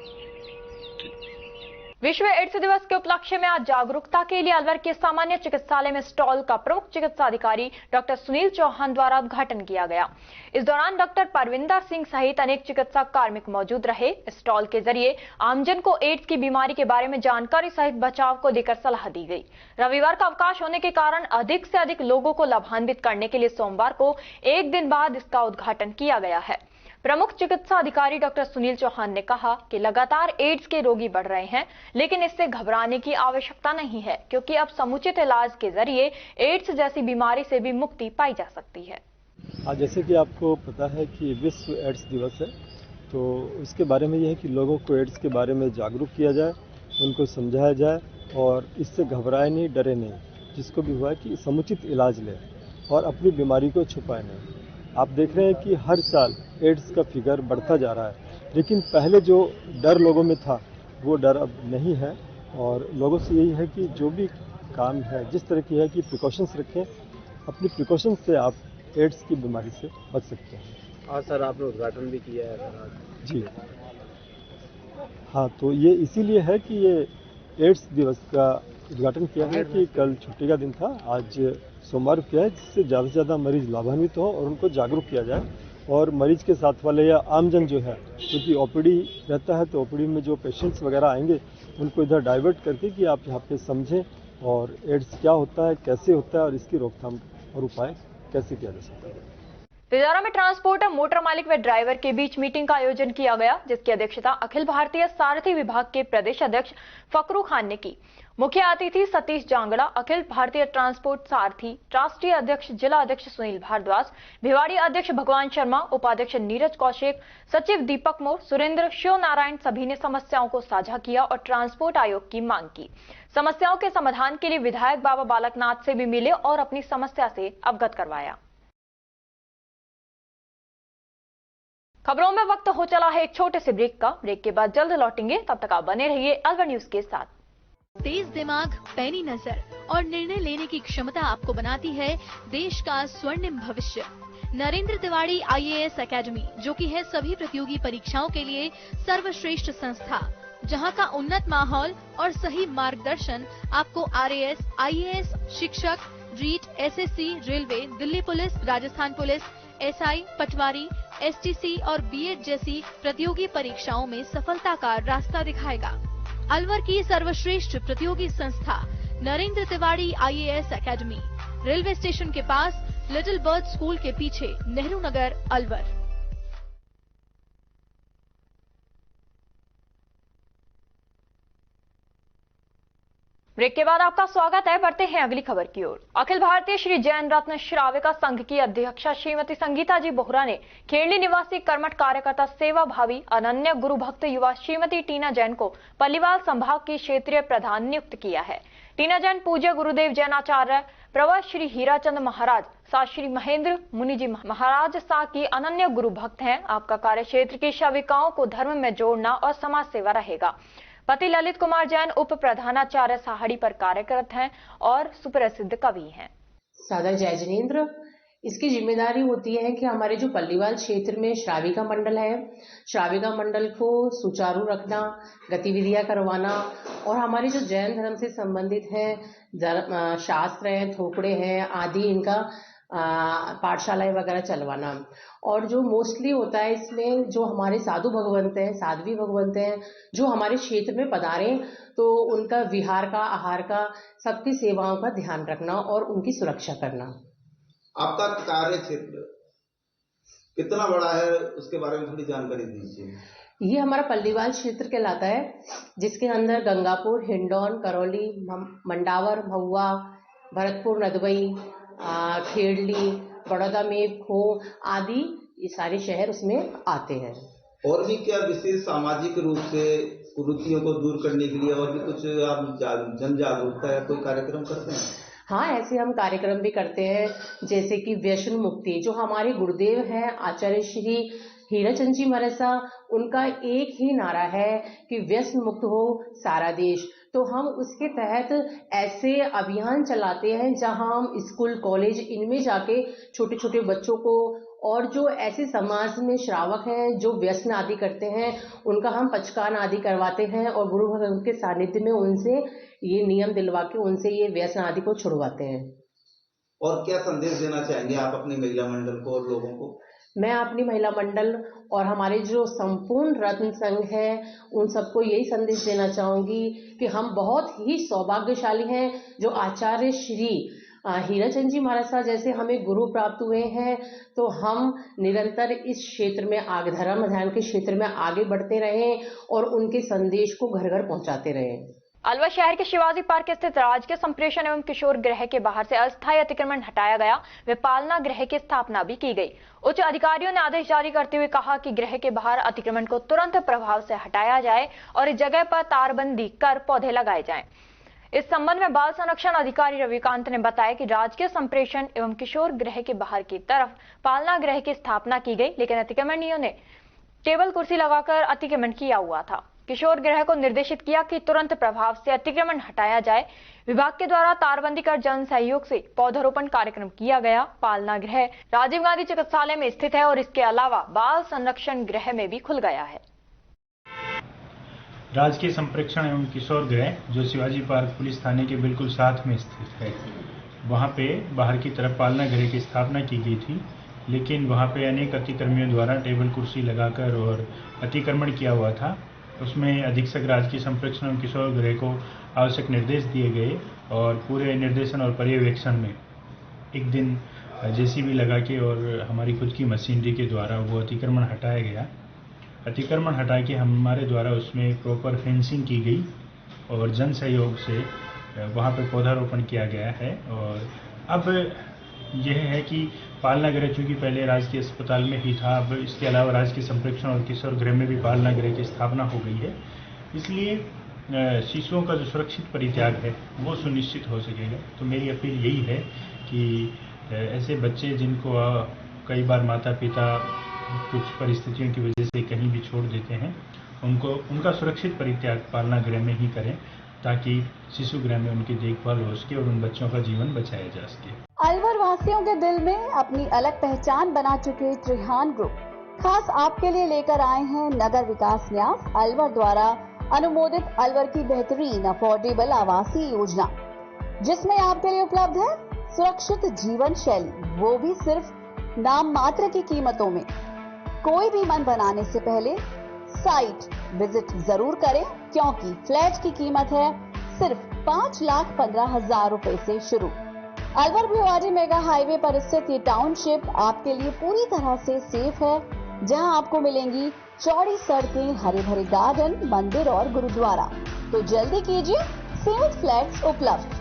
विश्व एड्स दिवस के उपलक्ष्य में आज जागरूकता के लिए अलवर के सामान्य चिकित्सालय में स्टॉल का प्रमुख चिकित्सा अधिकारी डॉक्टर सुनील चौहान द्वारा उद्घाटन किया गया। इस दौरान डॉक्टर परविंदर सिंह सहित अनेक चिकित्सा कार्मिक मौजूद रहे। स्टॉल के जरिए आमजन को एड्स की बीमारी के बारे में जानकारी सहित बचाव को लेकर सलाह दी गई। रविवार का अवकाश होने के कारण अधिक से अधिक लोगों को लाभान्वित करने के लिए सोमवार को एक दिन बाद इसका उद्घाटन किया गया है। प्रमुख चिकित्सा अधिकारी डॉक्टर सुनील चौहान ने कहा कि लगातार एड्स के रोगी बढ़ रहे हैं, लेकिन इससे घबराने की आवश्यकता नहीं है, क्योंकि अब समुचित इलाज के जरिए एड्स जैसी बीमारी से भी मुक्ति पाई जा सकती है। जैसे कि आपको पता है कि विश्व एड्स दिवस है, तो इसके बारे में यह है कि लोगों को एड्स के बारे में जागरूक किया जाए, उनको समझाया जाए और इससे घबराए नहीं, डरे नहीं। जिसको भी हुआ है कि समुचित इलाज लें और अपनी बीमारी को छुपाए नहीं। आप देख रहे हैं कि हर साल एड्स का फिगर बढ़ता जा रहा है, लेकिन पहले जो डर लोगों में था वो डर अब नहीं है। और लोगों से यही है कि जो भी काम है, जिस तरह की है कि प्रिकॉशंस रखें अपनी प्रिकॉशन से आप एड्स की बीमारी से बच सकते हैं। आज सर आपने उद्घाटन भी किया है सर आज। जी हाँ, तो ये इसीलिए है कि ये एड्स दिवस का उद्घाटन किया है कि कल छुट्टी का दिन था, आज सोमवार किया है, जिससे ज़्यादा से ज़्यादा मरीज लाभान्वित हो और उनको जागरूक किया जाए। और मरीज के साथ वाले या आमजन जो है, क्योंकि ओपीडी रहता है तो ओपीडी में जो पेशेंट्स वगैरह आएंगे उनको इधर डाइवर्ट करके कि आप यहाँ पे समझें और एड्स क्या होता है, कैसे होता है और इसकी रोकथाम और उपाय कैसे किया जा सकता है। तिजारा में ट्रांसपोर्टर, मोटर मालिक व ड्राइवर के बीच मीटिंग का आयोजन किया गया, जिसकी अध्यक्षता अखिल भारतीय सारथी विभाग के प्रदेश अध्यक्ष फकरू खान ने की। मुख्य अतिथि सतीश जांगड़ा, अखिल भारतीय ट्रांसपोर्ट सारथी राष्ट्रीय अध्यक्ष जिला अध्यक्ष सुनील भारद्वाज, भिवाड़ी अध्यक्ष भगवान शर्मा, उपाध्यक्ष नीरज कौशिक, सचिव दीपक मोर, सुरेंद्र, शिव नारायण सभी ने समस्याओं को साझा किया और ट्रांसपोर्ट आयोग की मांग की। समस्याओं के समाधान के लिए विधायक बाबा बालकनाथ से भी मिले और अपनी समस्या से अवगत करवाया। खबरों में वक्त हो चला है एक छोटे से ब्रेक का। ब्रेक के बाद जल्द लौटेंगे, तब तक आप बने रहिए अलवर न्यूज के साथ। तेज दिमाग, पैनी नजर और निर्णय लेने की क्षमता आपको बनाती है देश का स्वर्णिम भविष्य। नरेंद्र तिवारी IAS एकेडमी, जो कि है सभी प्रतियोगी परीक्षाओं के लिए सर्वश्रेष्ठ संस्था, जहां का उन्नत माहौल और सही मार्गदर्शन आपको RAS, IAS, शिक्षक, REET, SSC, railway, Delhi police, Rajasthan police, SI, Patwari, STC और B.Ed जैसी प्रतियोगी परीक्षाओं में सफलता का रास्ता दिखाएगा। अलवर की सर्वश्रेष्ठ प्रतियोगी संस्था Narendra Tiwari IAS academy, railway station के पास, लिटिल बर्ड स्कूल के पीछे, नेहरू नगर, अलवर। ब्रेक के बाद आपका स्वागत है। बढ़ते हैं अगली खबर की ओर। अखिल भारतीय श्री जैन रत्न श्राविका संघ की अध्यक्षा श्रीमती संगीता जी बोहरा ने खेड़ली निवासी कर्मठ कार्यकर्ता, सेवा भावी, अनन्य गुरु भक्त युवा श्रीमती टीना जैन को पल्लीवाल संभाग की क्षेत्रीय प्रधान नियुक्त किया है। टीना जैन पूज्य गुरुदेव जैनाचार्य प्रवर श्री हीराचंद महाराज सा श्री महेंद्र मुनि जी महाराज सा की अनन्य गुरु भक्त हैं। आपका कार्य क्षेत्र की श्राविकाओं को धर्म में जोड़ना और समाज सेवा रहेगा। पति ललित कुमार जैन उप प्रधानाचार्य साहड़ी पर कार्यरत हैं और सुप्रसिद्ध कवि हैं। सादर जय जिनेन्द्र। इसकी जिम्मेदारी होती है कि हमारे जो पल्लीवाल क्षेत्र में श्राविका मंडल है, श्राविका मंडल को सुचारू रखना, गतिविधियां करवाना और हमारे जो जैन धर्म से संबंधित है, शास्त्र है, थोपड़े हैं आदि, इनका पाठशालाएं वगैरह चलवाना। और जो मोस्टली होता है इसमें, जो हमारे साधु भगवंत हैं, साध्वी भगवंत हैं, जो हमारे क्षेत्र में पधारे, तो उनका विहार का, आहार का, सबकी सेवाओं का ध्यान रखना और उनकी सुरक्षा करना। आपका कार्य क्षेत्र कितना बड़ा है, उसके बारे में थोड़ी जानकारी दीजिए। ये हमारा पल्लीवाल क्षेत्र कहलाता है, जिसके अंदर गंगापुर, हिंडौन, करौली, मंडावर, महुआ, भरतपुर, नदवई, खेड़ली, बड़ौदा में खो आदि, ये सारे शहर उसमें आते हैं। और भी क्या विशेष सामाजिक रूप से कुरीतियों को दूर करने के लिए और भी कुछ आप जन जागरूकता या कोई कार्यक्रम करते हैं? हाँ, ऐसे हम कार्यक्रम भी करते हैं, जैसे कि व्यसन मुक्ति, जो हमारे गुरुदेव हैं आचार्य श्री हीराचंद जी महाराज, उनका एक ही नारा है कि व्यसन मुक्त हो सारा देश। तो हम उसके तहत ऐसे अभियान चलाते हैं जहां हम स्कूल, कॉलेज, इनमें जाके छोटे छोटे बच्चों को और जो ऐसे समाज में श्रावक हैं जो व्यसन आदि करते हैं, उनका हम पचकान आदि करवाते हैं और गुरु भगवंत के सानिध्य में उनसे ये नियम दिलवा के उनसे ये व्यसन आदि को छुड़वाते हैं। और क्या संदेश देना चाहेंगे आप अपनी महिला मंडल को और लोगों को? मैं अपनी महिला मंडल और हमारे जो संपूर्ण रत्न संघ है, उन सबको यही संदेश देना चाहूंगी कि हम बहुत ही सौभाग्यशाली हैं जो आचार्य श्री हीराचंद जी महाराज जैसे हमें गुरु प्राप्त हुए हैं। तो हम निरंतर इस क्षेत्र में धर्म अध्ययन के क्षेत्र में आगे बढ़ते रहें और उनके संदेश को घर घर पहुंचाते रहें। अलवर शहर के शिवाजी पार्क स्थित राजकीय संप्रेषण एवं किशोर गृह के बाहर से अस्थायी अतिक्रमण हटाया गया व पालना गृह की स्थापना भी की गई। उच्च अधिकारियों ने आदेश जारी करते हुए कहा कि गृह के बाहर अतिक्रमण को तुरंत प्रभाव से हटाया जाए और इस जगह पर तारबंदी कर पौधे लगाए जाएं। इस संबंध में बाल संरक्षण अधिकारी रविकांत ने बताया कि राजकीय संप्रेषण एवं किशोर गृह के बाहर की तरफ पालना गृह की स्थापना की गई, लेकिन अतिक्रमणियों ने टेबल कुर्सी लगाकर अतिक्रमण किया हुआ था। किशोर गृह को निर्देशित किया कि तुरंत प्रभाव से अतिक्रमण हटाया जाए। विभाग के द्वारा तारबंदी कर जन सहयोग से पौधारोपण कार्यक्रम किया गया। पालना गृह राजीव गांधी चिकित्सालय में स्थित है और इसके अलावा बाल संरक्षण गृह में भी खुल गया है। राजकीय संप्रेक्षण एवं किशोर गृह जो शिवाजी पार्क पुलिस थाने के बिल्कुल साथ में स्थित है, वहाँ पे बाहर की तरफ पालना गृह की स्थापना की गई थी, लेकिन वहाँ पे अनेक अतिक्रमियों द्वारा टेबल कुर्सी लगाकर और अतिक्रमण किया हुआ था। उसमें अधीक्षक राजकीय संप्रेक्षण एवं किशोर गृह को आवश्यक निर्देश दिए गए और पूरे निर्देशन और पर्यवेक्षण में एक दिन जेसीबी लगा के और हमारी खुद की मशीनरी के द्वारा वो अतिक्रमण हटाया गया। अतिक्रमण हटा के हमारे द्वारा उसमें प्रॉपर फेंसिंग की गई और जन सहयोग से वहाँ पर पौधारोपण किया गया है। और अब यह है कि पालना गृह चूँकि पहले राजकीय अस्पताल में ही था, अब इसके अलावा राजकीय संप्रेक्षण और किशोर गृह में भी पालना गृह की स्थापना हो गई है। इसलिए शिशुओं का जो सुरक्षित परित्याग है वो सुनिश्चित हो सकेगा। तो मेरी अपील यही है कि ऐसे बच्चे जिनको कई बार माता पिता कुछ परिस्थितियों की वजह से कहीं भी छोड़ देते हैं, उनका सुरक्षित परित्याग पालना गृह में ही करें, ताकि शिशु गृह में उनकी देखभाल हो सके और उन बच्चों का जीवन बचाया जा सके। अलवर वासियों के दिल में अपनी अलग पहचान बना चुके त्रिहान ग्रुप खास आपके लिए लेकर आए हैं नगर विकास न्यास अलवर द्वारा अनुमोदित अलवर की बेहतरीन अफोर्डेबल आवासीय योजना, जिसमें आपके लिए उपलब्ध है सुरक्षित जीवन शैली, वो भी सिर्फ नाम मात्र की कीमतों में। कोई भी मन बनाने से पहले साइट विजिट जरूर करें, क्योंकि फ्लैट की कीमत है सिर्फ 5,15,000 रुपए से शुरू। अलवर भिवाड़ी मेगा हाईवे पर स्थित ये टाउनशिप आपके लिए पूरी तरह से सेफ है, जहां आपको मिलेंगी चौड़ी सड़कें, हरे भरे गार्डन, मंदिर और गुरुद्वारा। तो जल्दी कीजिए, सीमित फ्लैट्स उपलब्ध।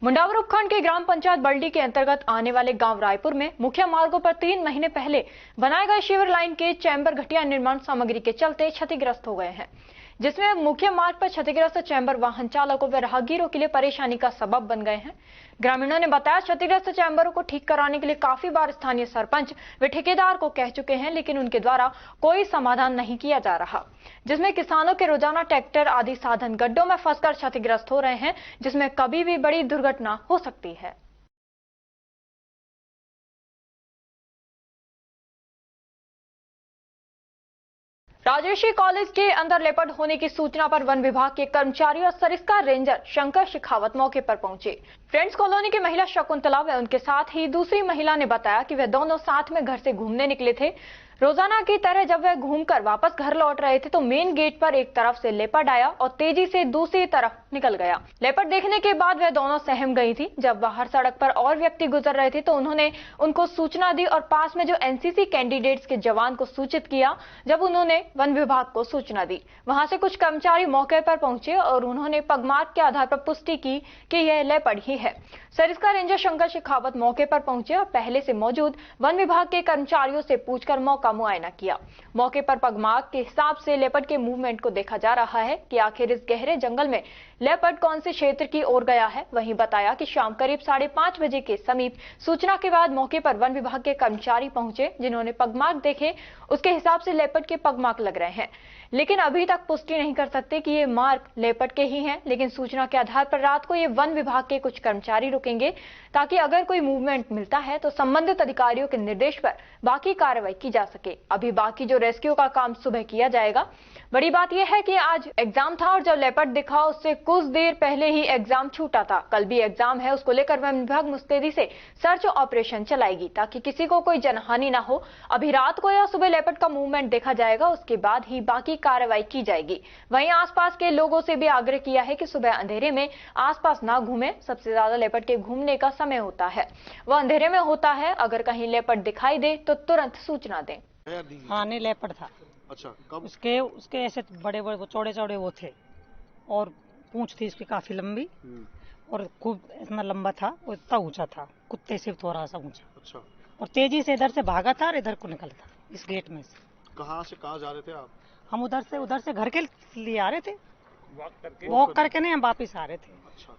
मुंडावर उपखंड के ग्राम पंचायत बल्डी के अंतर्गत आने वाले गांव रायपुर में मुख्य मार्गों पर 3 महीने पहले बनाए गए शिवर लाइन के चैम्बर घटिया निर्माण सामग्री के चलते क्षतिग्रस्त हो गए हैं, जिसमें मुख्य मार्ग पर क्षतिग्रस्त चैम्बर वाहन चालकों व राहगीरों के लिए परेशानी का सबब बन गए हैं। ग्रामीणों ने बताया क्षतिग्रस्त चैम्बरों को ठीक कराने के लिए काफी बार स्थानीय सरपंच व ठेकेदार को कह चुके हैं, लेकिन उनके द्वारा कोई समाधान नहीं किया जा रहा, जिसमें किसानों के रोजाना ट्रैक्टर आदि साधन गड्ढों में फंसकर क्षतिग्रस्त हो रहे हैं, जिसमें कभी भी बड़ी दुर्घटना हो सकती है। राजर्षि कॉलेज के अंदर लेपर्ड होने की सूचना पर वन विभाग के कर्मचारी और सरिस्का रेंजर शंकर शेखावत मौके पर पहुंचे। फ्रेंड्स कॉलोनी की महिला शकुंतला व उनके साथ ही दूसरी महिला ने बताया कि वे दोनों साथ में घर से घूमने निकले थे। रोजाना की तरह जब वे घूमकर वापस घर लौट रहे थे तो मेन गेट पर एक तरफ से लेपर्ड आया और तेजी से दूसरी तरफ निकल गया। लेपर्ड देखने के बाद वे दोनों सहम गई थी। जब बाहर सड़क पर और व्यक्ति गुजर रहे थे तो उन्होंने उनको सूचना दी और पास में जो एनसीसी कैंडिडेट्स के जवान को सूचित किया। जब उन्होंने वन विभाग को सूचना दी, वहां से कुछ कर्मचारी मौके पर पहुंचे और उन्होंने पगमार्क के आधार पर पुष्टि की कि यह लेपर्ड ही है। सरिस्का रेंजर शंकर शेखावत मौके पर पहुंचे और पहले से मौजूद वन विभाग के कर्मचारियों से पूछकर मौका मुआयना किया। मौके पर पगमार्क के हिसाब से लेपर्ड के मूवमेंट को देखा जा रहा है कि आखिर इस गहरे जंगल में लेपर्ड कौन से क्षेत्र की ओर गया है। वहीं बताया कि शाम करीब 5:30 बजे के समीप सूचना के बाद मौके पर वन विभाग के कर्मचारी पहुंचे, जिन्होंने पगमार्क देखे। उसके हिसाब से लेपर्ड के पगमार्क लग रहे हैं, लेकिन अभी तक पुष्टि नहीं कर सकते कि ये मार्क लेपर्ड के ही हैं। लेकिन सूचना के आधार पर रात को ये वन विभाग के कुछ कर्मचारी रुकेंगे, ताकि अगर कोई मूवमेंट मिलता है तो संबंधित अधिकारियों के निर्देश पर बाकी कार्रवाई की जा सके। अभी बाकी जो रेस्क्यू का काम सुबह किया जाएगा। बड़ी बात यह है कि आज एग्जाम था और जब लेपर्ड दिखा उससे कुछ देर पहले ही एग्जाम छूटा था। कल भी एग्जाम है, उसको लेकर वन विभाग मुस्तैदी से सर्च ऑपरेशन चलाएगी ताकि किसी को कोई जनहानि ना हो। अभी रात को या सुबह लेपर्ड का मूवमेंट देखा जाएगा, उसके बाद ही बाकी कार्रवाई की जाएगी। वहीं आसपास के लोगों से भी आग्रह किया है कि सुबह अंधेरे में आसपास ना घूमें। सबसे ज्यादा लेपर्ड के घूमने का समय होता है वह अंधेरे में होता है। अगर कहीं लेपर्ड दिखाई दे तो तुरंत सूचना दें। हाँ, नहीं लेपर्ड था। अच्छा, कब? उसके ऐसे बड़े बड़े चौड़े चौड़े वो थे और पूंछ थी इसकी काफी लंबी और खूब इतना लंबा था और इतना ऊंचा था, कुत्ते से थोड़ा सा ऊंचा। अच्छा। और तेजी से इधर से भागा था और इधर को निकला था इस गेट में से। कहाँ से कहाँ जा रहे थे आप? हम उधर से घर के लिए आ रहे थे, वॉक करके नहीं, हम वापिस आ रहे थे। अच्छा।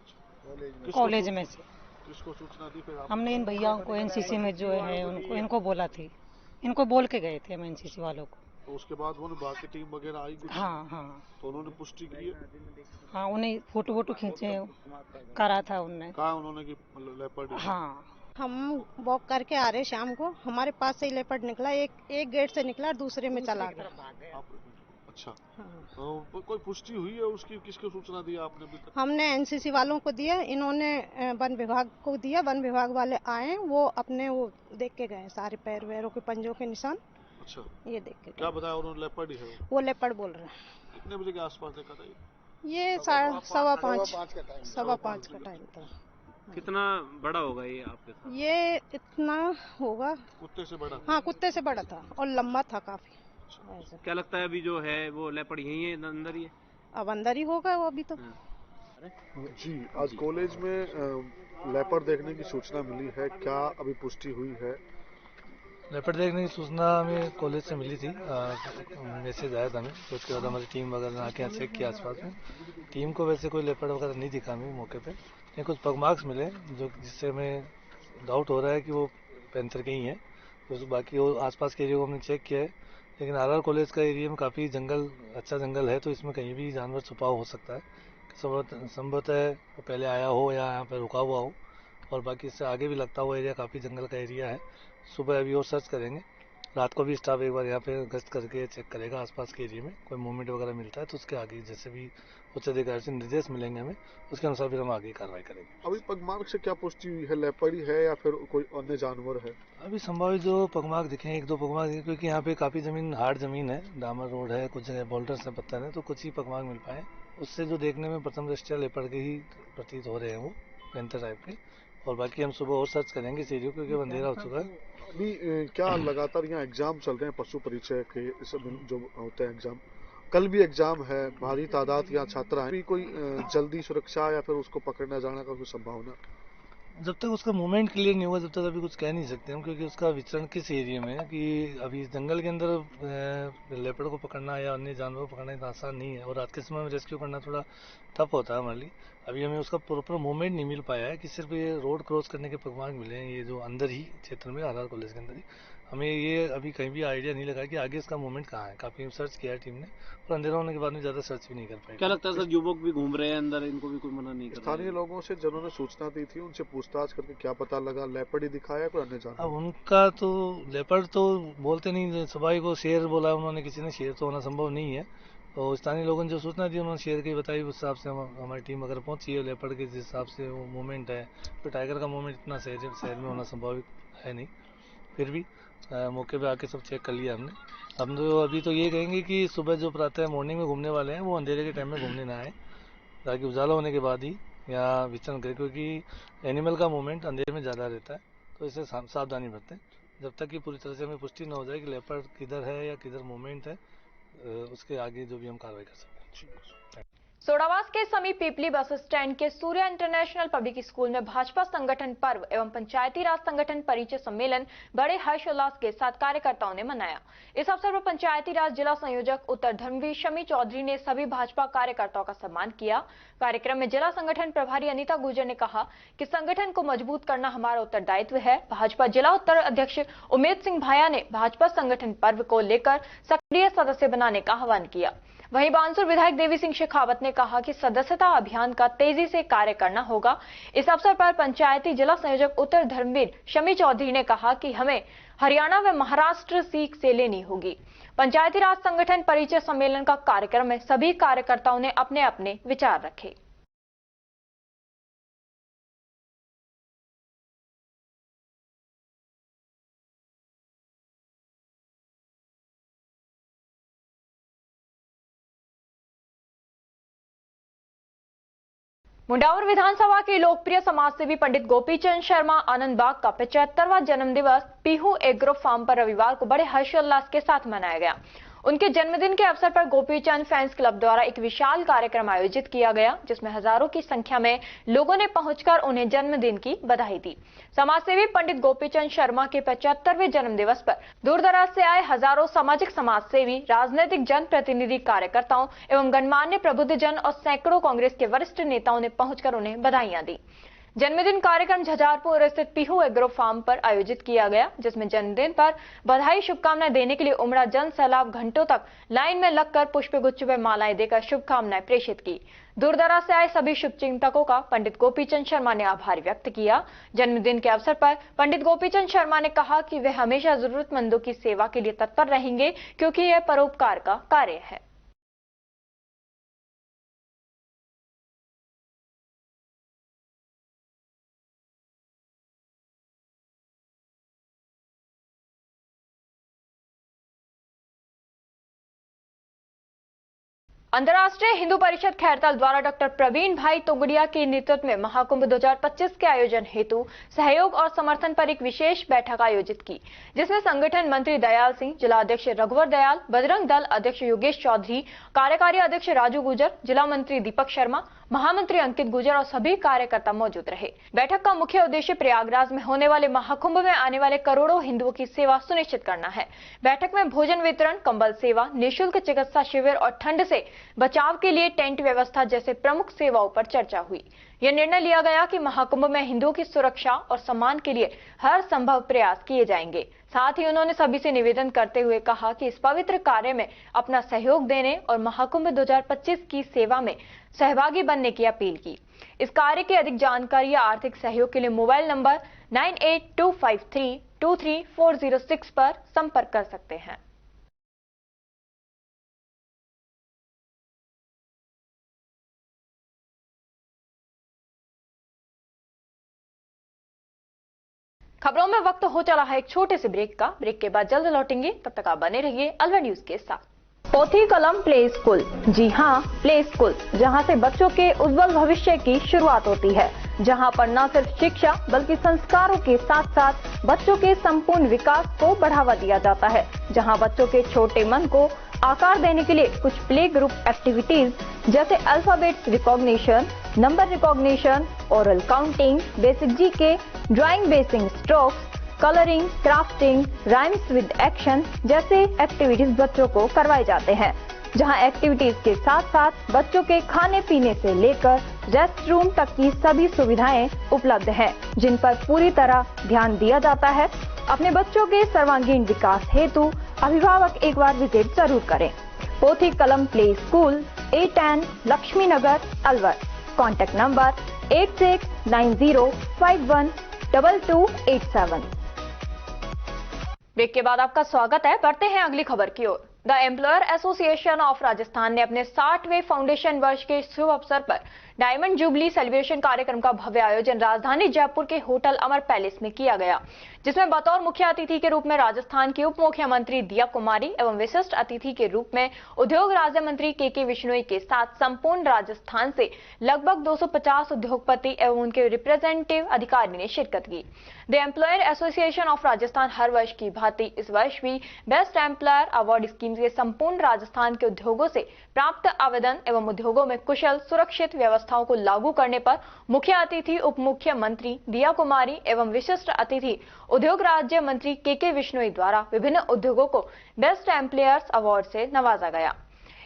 कॉलेज में से। किसको सूचना दी फिर आप? हमने इन भैयाओं को, एनसीसी में जो है उनको, इनको बोला थी, इनको बोल के गए थे हम एनसीसी वालों को। तो उसके बाद वो बाकी टीम वगैरह आई कुछ? हाँ। तो उन्होंने पुष्टि की? हाँ, उन्हें फोटो खींचे करा था उन्होंने। कहा उन्होंने कि लेपर्ड? हाँ। हम वॉक करके आ रहे शाम को, हमारे पास से ही लेपर्ड निकला, एक गेट से निकला दूसरे में चला गया। अच्छा। तो कोई पुष्टि हुई है उसकी? किसको सूचना दी आपने अभी तक? हमने एनसीसी वालों को दिया, इन्होंने वन विभाग को दिया, वन विभाग वाले आए, वो अपने वो देख के गए सारे पैर वैरों के पंजों के निशान। अच्छा। ये देख के क्या बताया उन्होंने? लेपर्ड ही है वो लेपर्ड बोल रहे हैं। कितने बजे के आसपास देखा था ये 5:15 का टाइम था। कितना बड़ा होगा ये आपके साथ? ये इतना होगा, कुत्ते से बड़ा? हाँ, कुत्ते से बड़ा था और लंबा था काफी। क्या लगता है अभी जो है वो लेपर्ड यही है, अंदर ही है? अब अंदर ही होगा वो अभी तो। जी, आज कॉलेज में लेपर्ड देखने की सूचना मिली है, क्या अभी पुष्टि हुई है? लेपर्ड देखने की सूचना हमें कॉलेज से मिली थी, मैसेज आया था हमें, तो उसके बाद हमारी टीम वगैरह आके यहाँ चेक किया आसपास में। टीम को वैसे कोई लेपर्ड वगैरह नहीं दिखा हमें मौके पे, लेकिन कुछ पग मार्क्स मिले जो जिससे हमें डाउट हो रहा है कि वो पैंथर के ही हैं। तो बाकी वो आसपास के एरिया को हमने चेक किया है, लेकिन आरआर कॉलेज का एरिया में काफ़ी जंगल, अच्छा जंगल है, तो इसमें कहीं भी जानवर छुपा हो सकता है। संभवतः पहले आया हो या यहाँ पर रुका हुआ हो, और बाकी इससे आगे भी लगता हुआ एरिया काफ़ी जंगल का एरिया है। सुबह अभी और सर्च करेंगे, रात को भी स्टाफ एक बार यहाँ पे गश्त करके चेक करेगा आसपास के एरिया में कोई मूवमेंट वगैरह मिलता है तो उसके आगे जैसे भी उच्च अधिकारी से निर्देश मिलेंगे हमें, उसके अनुसार फिर हम आगे कार्रवाई करेंगे। अभी पगमार्क से क्या पुष्टि हुई है? लेपर्ड है या फिर कोई अन्य जानवर है? अभी संभावित जो पगमार्क दिखे, एक दो पगमार्क दिखे, क्योंकि यहाँ पे काफ़ी ज़मीन हार्ड ज़मीन है, डामर रोड है, कुछ जगह बोल्डर्स है, पत्थर है, तो कुछ ही पगमार्क मिल पाए। उससे जो देखने में प्रथम दृष्टया लेपर्ड के ही प्रतीत हो रहे हैं, वो पैंथर टाइप के। और बाकी हम सुबह और सर्च करेंगे इस एरिया क्योंकि अंधेरा हो चुका है। अभी क्या लगातार यहाँ एग्जाम चल रहे हैं पशु परिचय के, जो होते हैं एग्जाम, कल भी एग्जाम है, भारी तादाद यहाँ छात्र हैं, कोई जल्दी सुरक्षा या फिर उसको पकड़ना जाना का कोई संभावना? जब तक उसका मूवमेंट क्लियर नहीं हुआ तब तक अभी कुछ कह नहीं सकते हम, क्योंकि उसका विचरण किस एरिया में है, कि अभी जंगल के अंदर लेपर्ड को पकड़ना या अन्य जानवरों को पकड़ना इतना आसान नहीं है, और रात के समय में रेस्क्यू करना थोड़ा टफ होता है हमारे लिए। अभी हमें उसका प्रॉपर मूवमेंट नहीं मिल पाया है, कि सिर्फ ये रोड क्रॉस करने के पगमार्क मिले हैं, ये जो अंदर ही क्षेत्र में आरआर कॉलेज के अंदर ही। हमें ये अभी कहीं भी आइडिया नहीं लगा कि आगे इसका मूवमेंट कहाँ है। काफी सर्च किया है टीम ने, और अंधेरा होने के बाद में ज्यादा सर्च भी नहीं कर पाए। क्या लगता है सर, युवक भी घूम रहे हैं अंदर, इनको भी कोई मना नहीं कर? स्थानीय लोगों से जिन्होंने सूचना दी थी उनसे पूछताछ करके क्या पता लगा? लेपर्ड ही दिखाया कोई अन्य जानवर? अब उनका तो लेपर्ड तो बोलते नहीं, सबाई को शेर बोला उन्होंने, किसी ने शेर तो होना संभव नहीं है। तो स्थानीय लोगों ने जो सूचना दी उन्होंने शेर की बताई, उस हिसाब से हमारी टीम अगर पहुंची है, लेपर्ड के जिस हिसाब से वो मूवमेंट है, तो टाइगर का मूवमेंट इतना शहर में होना संभावित है नहीं। फिर भी मौके पे आके सब चेक कर लिया हमने। हम तो अभी तो ये कहेंगे कि सुबह जो प्रातः मॉर्निंग में घूमने वाले हैं वो अंधेरे के टाइम में घूमने ना आए, ताकि उजाला होने के बाद ही या विचरण करें, क्योंकि एनिमल का मूवमेंट अंधेरे में ज़्यादा रहता है, तो इससे सावधानी बरतें। जब तक कि पूरी तरह से हमें पुष्टि न हो जाए कि लेपर्ड किधर है या किधर मूवमेंट है, उसके आगे जो भी हम कार्रवाई कर सकते हैं। सोडावास के समीप पीपली बस स्टैंड के सूर्या इंटरनेशनल पब्लिक स्कूल में भाजपा संगठन पर्व एवं पंचायती राज संगठन परिचय सम्मेलन बड़े हर्षोल्लास के साथ कार्यकर्ताओं ने मनाया। इस अवसर पर पंचायती राज जिला संयोजक उत्तर धर्मवीर शमी चौधरी ने सभी भाजपा कार्यकर्ताओं का सम्मान किया। कार्यक्रम में जिला संगठन प्रभारी अनीता गुर्जर ने कहा कि संगठन को मजबूत करना हमारा उत्तरदायित्व है। भाजपा जिला उत्तर अध्यक्ष उमेद सिंह भाया ने भाजपा संगठन पर्व को लेकर सक्रिय सदस्य बनाने का आह्वान किया। वहीं बानसूर विधायक देवी सिंह शेखावत ने कहा कि सदस्यता अभियान का तेजी से कार्य करना होगा। इस अवसर पर पंचायती जिला संयोजक उत्तर धर्मवीर शमी चौधरी ने कहा कि हमें हरियाणा व महाराष्ट्र सीख से लेनी होगी। पंचायती राज संगठन परिचय सम्मेलन का कार्यक्रम में सभी कार्यकर्ताओं ने अपने अपने विचार रखे। मुंडावर विधानसभा के लोकप्रिय समाजसेवी पंडित गोपीचंद शर्मा आनंद बाग का 75वां जन्मदिवस पीहू एग्रो फार्म पर रविवार को बड़े हर्षोल्लास के साथ मनाया गया। उनके जन्मदिन के अवसर पर गोपीचंद फैंस क्लब द्वारा एक विशाल कार्यक्रम आयोजित किया गया, जिसमें हजारों की संख्या में लोगों ने पहुंचकर उन्हें जन्मदिन की बधाई दी। समाजसेवी पंडित गोपीचंद शर्मा के 75वें जन्मदिवस पर दूर दराज से आए हजारों सामाजिक समाजसेवी, राजनीतिक जनप्रतिनिधि, कार्यकर्ताओं एवं गणमान्य प्रबुद्धजन और सैकड़ों कांग्रेस के वरिष्ठ नेताओं ने पहुंचकर उन्हें बधाइयां दी। जन्मदिन कार्यक्रम झजारपुर स्थित पीहू एग्रो फार्म पर आयोजित किया गया, जिसमें जन्मदिन पर बधाई शुभकामनाएं देने के लिए उमड़ा जन सैलाब घंटों तक लाइन में लगकर पुष्पगुच्छ व मालाएं देकर शुभकामनाएं प्रेषित की। दूर दराज से आए सभी शुभचिंतकों का पंडित गोपीचंद शर्मा ने आभार व्यक्त किया। जन्मदिन के अवसर पर पंडित गोपीचंद शर्मा ने कहा कि वे हमेशा जरूरतमंदों की सेवा के लिए तत्पर रहेंगे, क्योंकि यह परोपकार का कार्य है। अंतर्राष्ट्रीय हिंदू परिषद खैरताल द्वारा डॉक्टर प्रवीण भाई तोगड़िया के नेतृत्व में महाकुंभ 2025 के आयोजन हेतु सहयोग और समर्थन पर एक विशेष बैठक आयोजित की, जिसमें संगठन मंत्री दयाल सिंह, जिला अध्यक्ष रघुवर दयाल, बजरंग दल अध्यक्ष योगेश चौधरी, कार्यकारी अध्यक्ष राजू गुजर, जिला मंत्री दीपक शर्मा, महामंत्री अंकित गुजर और सभी कार्यकर्ता मौजूद रहे। बैठक का मुख्य उद्देश्य प्रयागराज में होने वाले महाकुंभ में आने वाले करोड़ों हिंदुओं की सेवा सुनिश्चित करना है। बैठक में भोजन वितरण, कंबल सेवा, निःशुल्क चिकित्सा शिविर और ठंड से बचाव के लिए टेंट व्यवस्था जैसे प्रमुख सेवाओं पर चर्चा हुई। यह निर्णय लिया गया कि महाकुंभ में हिंदुओं की सुरक्षा और सम्मान के लिए हर संभव प्रयास किए जाएंगे। साथ ही उन्होंने सभी से निवेदन करते हुए कहा कि इस पवित्र कार्य में अपना सहयोग देने और महाकुंभ 2025 की सेवा में सहभागी बनने की अपील की। इस कार्य की अधिक जानकारी या आर्थिक सहयोग के लिए मोबाइल नंबर 9825323406 पर संपर्क कर सकते हैं। खबरों में वक्त हो चला है एक छोटे से ब्रेक का। ब्रेक के बाद जल्द लौटेंगे, तब तक आप बने रहिए अलवर न्यूज के साथ। पोथी कलम प्ले स्कूल, जी हाँ, प्ले स्कूल, जहाँ से बच्चों के उज्जवल भविष्य की शुरुआत होती है, जहाँ पर न सिर्फ शिक्षा बल्कि संस्कारों के साथ साथ बच्चों के संपूर्ण विकास को बढ़ावा दिया जाता है, जहाँ बच्चों के छोटे मन को आकार देने के लिए कुछ प्ले ग्रुप एक्टिविटीज जैसे alphabets recognition, number recognition, oral counting, basic GK, drawing basic strokes, colouring, crafting, rhymes with action जैसे एक्टिविटीज बच्चों को करवाए जाते हैं, जहां एक्टिविटीज के साथ साथ बच्चों के खाने पीने से लेकर रेस्ट रूम तक की सभी सुविधाएं उपलब्ध हैं, जिन पर पूरी तरह ध्यान दिया जाता है। अपने बच्चों के सर्वांगीण विकास हेतु अभिभावक एक बार विजिट जरूर करें। Pothi Kalam play school, A10 Lakshmi Nagar, Alwar. Contact number 8690512287। Break के बाद आपका स्वागत है। बढ़ते हैं अगली खबर की ओर। The employer association of Rajasthan ने अपने 60वें फाउंडेशन वर्ष के शुभ अवसर पर डायमंड जुबली सेलिब्रेशन कार्यक्रम का भव्य आयोजन राजधानी जयपुर के होटल अमर पैलेस में किया गया, जिसमें बतौर मुख्य अतिथि के रूप में राजस्थान की उप मुख्यमंत्री दिया कुमारी एवं विशिष्ट अतिथि के रूप में उद्योग राज्य मंत्री के विश्नोई के साथ संपूर्ण राजस्थान से लगभग 250 उद्योगपति एवं उनके रिप्रेजेंटेटिव अधिकारी ने शिरकत की। The employer association of Rajasthan हर वर्ष की भांति इस वर्ष भी बेस्ट एम्प्लॉयर अवार्ड स्कीम के संपूर्ण राजस्थान के उद्योगों से प्राप्त आवेदन एवं उद्योगों में कुशल सुरक्षित व्यवस्थाओं को लागू करने पर मुख्य अतिथि उप मुख्यमंत्री दिया कुमारी एवं विशिष्ट अतिथि उद्योग राज्य मंत्री के विश्नोई द्वारा विभिन्न उद्योगों को बेस्ट एम्प्लॉयर्स अवार्ड से नवाजा गया।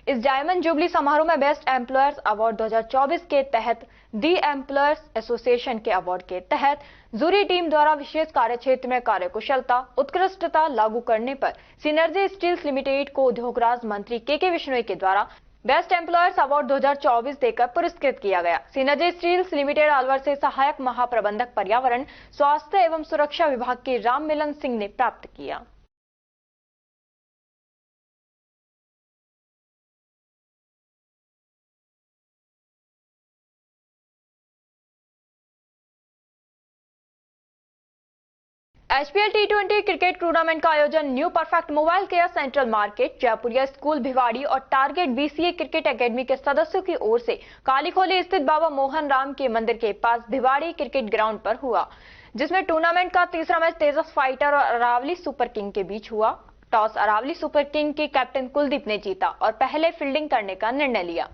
इस डायमंड जुबली समारोह में बेस्ट एम्प्लॉयर्स अवार्ड 2024 के तहत दी एम्प्लॉयर्स एसोसिएशन के अवार्ड के तहत जूरी टीम द्वारा विशेष कार्यक्षेत्र में कार्यकुशलता उत्कृष्टता लागू करने पर सिनर्जी स्टील्स लिमिटेड को उद्योग राज्य मंत्री के विश्नोई के द्वारा बेस्ट एम्प्लॉयर्स अवार्ड 2024 देकर पुरस्कृत किया गया। सिनर्जी स्टील्स लिमिटेड अलवर से सहायक महाप्रबंधक पर्यावरण, स्वास्थ्य एवं सुरक्षा विभाग के राम मिलन सिंह ने प्राप्त किया। HPL T20 क्रिकेट टूर्नामेंट का आयोजन new perfect mobile care central market, Jaipuria school Bhiwadi और टारगेट BCA क्रिकेट एकेडमी के सदस्यों की ओर से कालीखोली स्थित बाबा मोहन राम के मंदिर के पास भिवाड़ी क्रिकेट ग्राउंड पर हुआ, जिसमें टूर्नामेंट का तीसरा मैच तेजस फाइटर और अरावली सुपर किंग के बीच हुआ। टॉस अरावली सुपर किंग के कैप्टन कुलदीप ने जीता और पहले फील्डिंग करने का निर्णय लिया।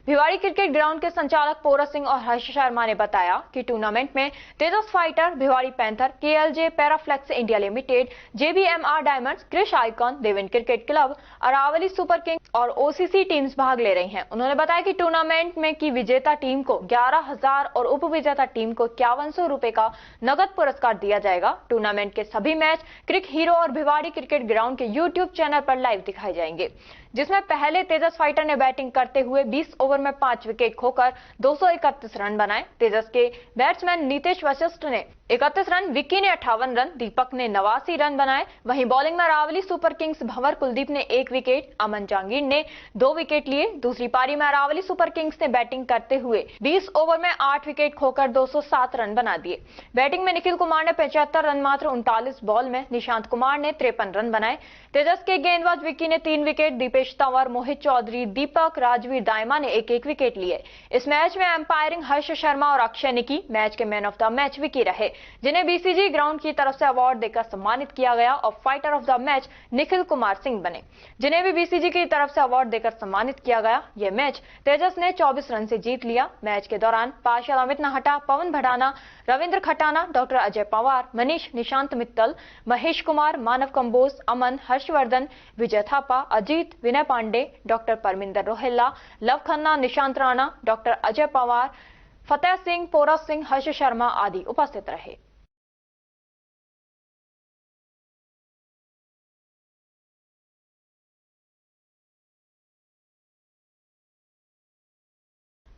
भिवाड़ी क्रिकेट ग्राउंड के संचालक पोरस सिंह और हर्ष शर्मा ने बताया कि टूर्नामेंट में Tejas Fighter, Bhiwadi Panther, KLJ Paraflex India Limited, JBMR Diamonds, Krish Icon, Deven Cricket Club, Aravali Super King और ओसीसी टीम्स भाग ले रही हैं। उन्होंने बताया कि टूर्नामेंट में की विजेता टीम को 11,000 और उप विजेता टीम को 5100 रुपए का नगद पुरस्कार दिया जाएगा। टूर्नामेंट के सभी मैच क्रिक हीरो और भिवाड़ी क्रिकेट ग्राउंड के यूट्यूब चैनल पर लाइव दिखाए जाएंगे, जिसमें पहले तेजस फाइटर ने बैटिंग करते हुए 20 ओवर में 5 विकेट खोकर 231 रन बनाए। तेजस के बैट्समैन नीतीश वशिष्ठ ने 31 रन, विक्की ने 58 रन, दीपक ने 89 रन बनाए। वहीं बॉलिंग में अरावली सुपर किंग्स भंवर कुलदीप ने 1 विकेट, अमन जहांगीर ने 2 विकेट लिए। दूसरी पारी में अरावली सुपर किंग्स ने बैटिंग करते हुए 20 ओवर में 8 विकेट खोकर 207 रन बना दिए। बैटिंग में निखिल कुमार ने 75 रन मात्र 39 बॉल में, निशांत कुमार ने 53 रन बनाए। तेजस के गेंदबाज विक्की ने 3 विकेट, दीपेश तंवर, मोहित चौधरी, दीपक, राजवीर दायमा ने 1-1 विकेट लिए। इस मैच में एम्पायरिंग हर्ष शर्मा और अक्षय निकी, मैच के man of the match Vicky रहे, जिन्हें बीसीजी ग्राउंड की तरफ से अवार्ड देकर सम्मानित किया गया, और fighter of the match Nikhil Kumar Singh बने, जिन्हें भी बीसीजी की तरफ से अवार्ड देकर सम्मानित किया गया। यह मैच तेजस ने 24 रन से जीत लिया। मैच के दौरान पार्षद Amit Nahata, Pawan Bhadana, Ravindra Khatana, doctor Ajay Pawar, Manish, Nishant Mittal, Mahesh Kumar, Manav Kamboj, Aman, Harshvardhan, Vijay Thapa, Ajit, Vinay Pandey, doctor Parminder Rohilla, Lav Khanna, Nishant Rana, doctor Ajay Pawar, Fateh Singh, Porus Singh, Harsh Sharma आदि उपस्थित रहे।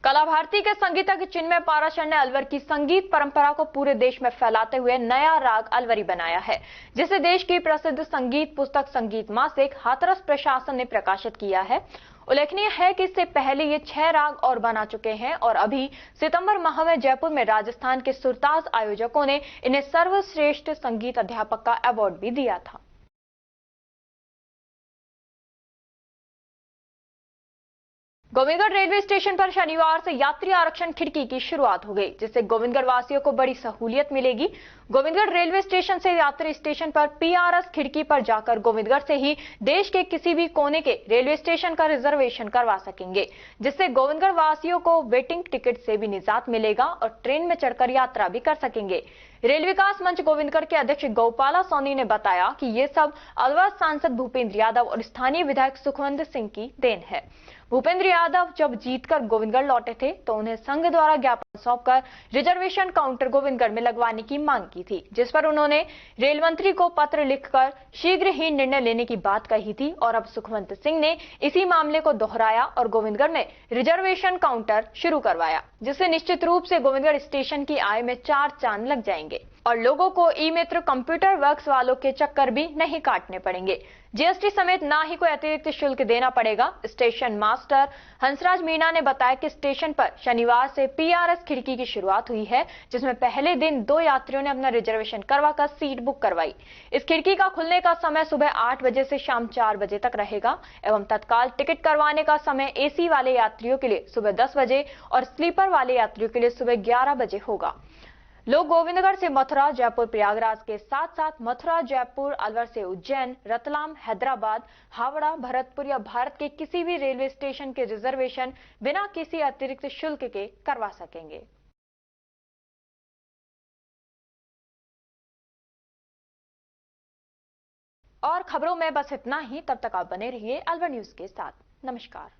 कला भारती के संगीतज्ञ चिन्मय पाराशर ने अलवर की संगीत परंपरा को पूरे देश में फैलाते हुए नया राग अलवरी बनाया है, जिसे देश की प्रसिद्ध संगीत पुस्तक संगीत मासिक हाथरस प्रशासन ने प्रकाशित किया है। उल्लेखनीय है कि इससे पहले ये 6 राग और बना चुके हैं और अभी सितंबर माह में जयपुर में राजस्थान के सुरताज आयोजकों ने इन्हें सर्वश्रेष्ठ संगीत अध्यापक का अवार्ड भी दिया था। गोविंदगढ़ रेलवे स्टेशन पर शनिवार से यात्री आरक्षण खिड़की की शुरुआत हो गई, जिससे गोविंदगढ़ वासियों को बड़ी सहूलियत मिलेगी। गोविंदगढ़ रेलवे स्टेशन से यात्री स्टेशन पर पीआरएस खिड़की पर जाकर गोविंदगढ़ से ही देश के किसी भी कोने के रेलवे स्टेशन का रिजर्वेशन करवा सकेंगे, जिससे गोविंदगढ़ वासियों को वेटिंग टिकट से भी निजात मिलेगा और ट्रेन में चढ़कर यात्रा भी कर सकेंगे। रेल विकास मंच गोविंदगढ़ के अध्यक्ष गौपाला सोनी ने बताया कि ये सब अलवर सांसद भूपेंद्र यादव और स्थानीय विधायक सुखवंत सिंह की देन है। भूपेंद्र यादव जब जीतकर गोविंदगढ़ लौटे थे तो उन्हें संघ द्वारा ज्ञापन सौंपकर रिजर्वेशन काउंटर गोविंदगढ़ में लगवाने की मांग की थी, जिस पर उन्होंने रेल मंत्री को पत्र लिखकर शीघ्र ही निर्णय लेने की बात कही थी। और अब सुखवंत सिंह ने इसी मामले को दोहराया और गोविंदगढ़ में रिजर्वेशन काउंटर शुरू करवाया, जिससे निश्चित रूप से गोविंदगढ़ स्टेशन की आय में 4 चांद लग जाएंगे और लोगों को ई मित्र कंप्यूटर वर्क्स वालों के चक्कर भी नहीं काटने पड़ेंगे। जीएसटी समेत ना ही कोई अतिरिक्त शुल्क देना पड़ेगा। स्टेशन मास्टर हंसराज मीणा ने बताया कि स्टेशन पर शनिवार से पीआरएस खिड़की की शुरुआत हुई है, जिसमें पहले दिन 2 यात्रियों ने अपना रिजर्वेशन करवाकर सीट बुक करवाई। इस खिड़की का खुलने का समय सुबह 8 बजे से शाम 4 बजे तक रहेगा एवं तत्काल टिकट करवाने का समय एसी वाले यात्रियों के लिए सुबह 10 बजे और स्लीपर वाले यात्रियों के लिए सुबह 11 बजे होगा। लोग गोविंदगढ़ से मथुरा, जयपुर, प्रयागराज के साथ साथ मथुरा, जयपुर, अलवर से उज्जैन, रतलाम, हैदराबाद, हावड़ा, भरतपुर या भारत के किसी भी रेलवे स्टेशन के रिजर्वेशन बिना किसी अतिरिक्त शुल्क के करवा सकेंगे। और खबरों में बस इतना ही। तब तक आप बने रहिए अलवर न्यूज के साथ। नमस्कार।